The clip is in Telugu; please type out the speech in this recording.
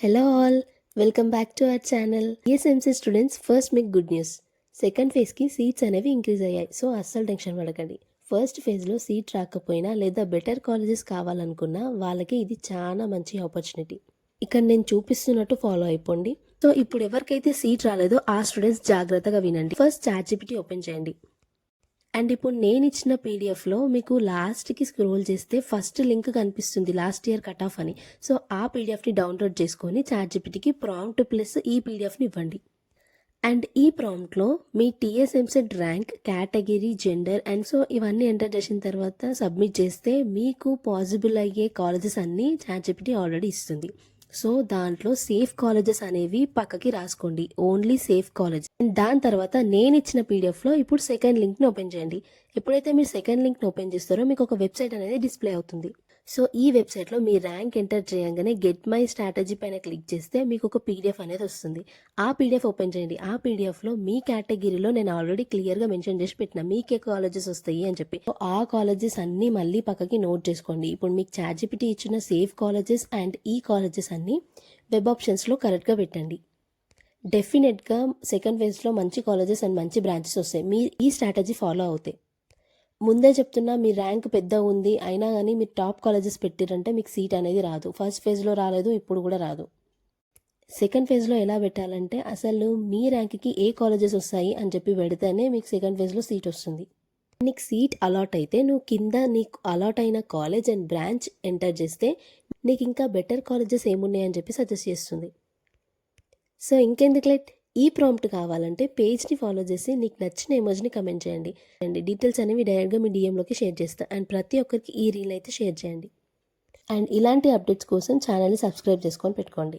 Hello all, welcome back to our channel. ESMC students, first మీకు గుడ్ న్యూస్. సెకండ్ ఫేజ్కి సీట్స్ అనేవి ఇంక్రీజ్ అయ్యాయి. సో అస్సలు టెన్షన్ పడకండి. ఫస్ట్ ఫేజ్లో సీట్ రాకపోయినా లేదా బెటర్ కాలేజెస్ కావాలనుకున్నా వాళ్ళకి ఇది చాలా మంచి ఆపర్చునిటీ. ఇక్కడ నేను చూపిస్తున్నట్టు ఫాలో అయిపోండి. సో ఇప్పుడు ఎవరికైతే సీట్ రాలేదో ఆ స్టూడెంట్స్ జాగ్రత్తగా వినండి. ఫస్ట్ చాట్‌జీపీటీ ఓపెన్ చేయండి. అండ్ ఇప్పుడు నేను ఇచ్చిన పీడిఎఫ్లో మీకు లాస్ట్కి స్క్రోల్ చేస్తే ఫస్ట్ లింక్ కనిపిస్తుంది, లాస్ట్ ఇయర్ కట్ ఆఫ్ అని. సో ఆ పీడిఎఫ్ని డౌన్లోడ్ చేసుకొని చాట్‌జీపీటీకి ప్రాంప్ట్ ప్లస్ ఈ పీడిఎఫ్ని ఇవ్వండి. అండ్ ఈ ప్రాంప్ట్లో మీ TS EAMCET rank, category, gender and so ఇవన్నీ ఎంటర్ చేసిన తర్వాత సబ్మిట్ చేస్తే మీకు పాసిబుల్ అయ్యే కాలేజెస్ అన్నీ చాట్‌జీపీటీ ఆల్రెడీ ఇస్తుంది. సో దాంట్లో సేఫ్ కాలేజెస్ అనేవి పక్కకి రాసుకోండి, ఓన్లీ సేఫ్ కాలేజ్. దాని తర్వాత నేను ఇచ్చిన పీడిఎఫ్లో ఇప్పుడు సెకండ్ లింక్ని ఓపెన్ చేయండి. ఎప్పుడైతే మీరు సెకండ్ లింక్ని ఓపెన్ చేస్తారో మీకు ఒక వెబ్సైట్ అనేది డిస్ప్లే అవుతుంది. సో ఈ వెబ్సైట్లో మీ ర్యాంక్ ఎంటర్ చేయగానే గెట్ మై స్ట్రాటజీ పైన క్లిక్ చేస్తే మీకు ఒక పీడిఎఫ్ అనేది వస్తుంది. ఆ పీడిఎఫ్ ఓపెన్ చేయండి. ఆ పీడిఎఫ్లో మీ కేటగిరీలో నేను ఆల్రెడీ క్లియర్గా మెన్షన్ చేసి పెట్టిన మీకే కాలేజెస్ వస్తాయి అని చెప్పి, ఆ కాలేజెస్ అన్నీ మళ్ళీ పక్కకి నోట్ చేసుకోండి. ఇప్పుడు మీకు చాట్‌జీపీటీ ఇచ్చిన సేఫ్ కాలేజెస్ అండ్ ఈ కాలేజెస్ అన్నీ వెబ్ ఆప్షన్స్లో కరెక్ట్గా పెట్టండి. డెఫినెట్గా సెకండ్ ఫేజ్లో మంచి కాలేజెస్ అండ్ మంచి బ్రాంచెస్ వస్తాయి మీ ఈ స్ట్రాటజీ ఫాలో అవుతాయి. ముందే చెప్తున్నా, మీ ర్యాంక్ పెద్ద ఉంది అయినా కానీ మీరు టాప్ కాలేజెస్ పెట్టిరంటే మీకు సీట్ అనేది రాదు. ఫస్ట్ ఫేజ్లో రాలేదు, ఇప్పుడు కూడా రాదు. సెకండ్ ఫేజ్లో ఎలా పెట్టాలంటే అసలు మీ ర్యాంక్కి ఏ కాలేజెస్ వస్తాయి అని చెప్పి పెడితేనే మీకు సెకండ్ ఫేజ్లో సీట్ వస్తుంది. నీకు సీట్ అలాట్ అయితే నువ్వు కింద నీకు అలాట్ అయిన కాలేజ్ అండ్ బ్రాంచ్ ఎంటర్ చేస్తే నీకు ఇంకా బెటర్ కాలేజెస్ ఏమున్నాయని చెప్పి సజెస్ట్ చేస్తుంది. సో ఇంకెందుకు లైట్, ఈ ప్రాంప్ట్ కావాలంటే పేజ్ని ఫాలో చేసి నీకు నచ్చిన ఎమోజ్ని కమెంట్ చేయండి. డీటెయిల్స్ అనేవి డైరెక్ట్గా మీ డిఎంలోకి షేర్ చేస్తాను. అండ్ ప్రతి ఒక్కరికి ఈ రీల్ అయితే షేర్ చేయండి. అండ్ ఇలాంటి అప్డేట్స్ కోసం ఛానల్ని సబ్స్క్రైబ్ చేసుకొని పెట్టుకోండి.